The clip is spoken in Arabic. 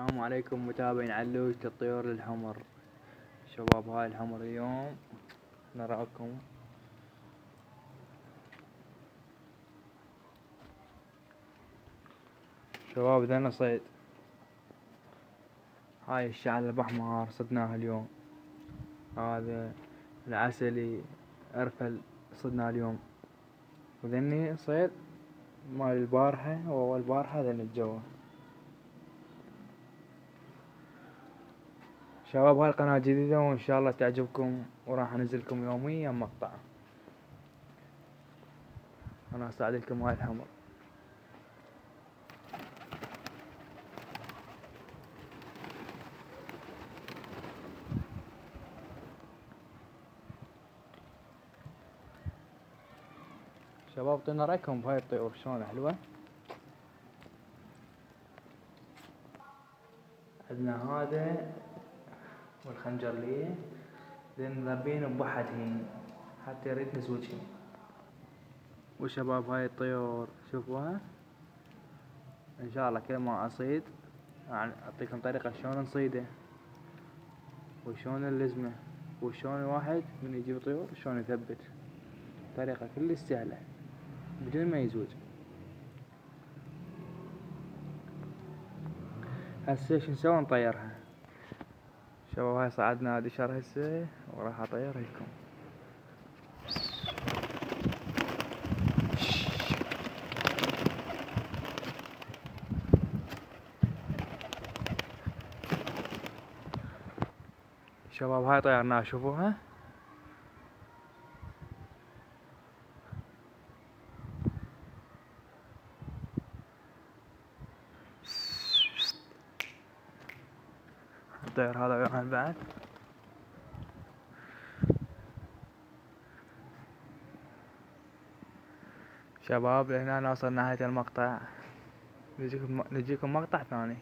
السلام عليكم متابعين علوشة الطيور الحمر. شباب، هاي الحمر اليوم نراكم. شباب ذنا صيد. هاي الشعل البحمر صدناها اليوم. هذا العسلي ارفل صدناه اليوم. وذني صيد مال البارحة واول بارحة ذن الجو. شباب، هاي القناة جديدة وان شاء الله تعجبكم، وراح انزلكم يوميا مقطع. انا اساعد لكم هاي الحمر. شباب طينا رايكم بهاي الطيور شلون حلوة. عندنا هذا والخنجرلية ذن مربين بوحدهن حتى يريد نزوجهن. وشباب هاي الطيور شوفوها. ان شاء الله كل ما اصيد اعطيكم طريقة شلون نصيده وشلون نلزمه وشلون الواحد من يجيب طيور شلون يثبت. طريقة كلش سهلة بدون ما يزوج. هسه شو نسوي؟ نطيرها. شباب هاي صعدنا دشر هسه وراح اطير لكم. شباب هاي طيرناها شوفوها. الطير هذا ويانا بعد. شباب لهنا نوصل نهاية المقطع. نجيكم مقطع ثاني.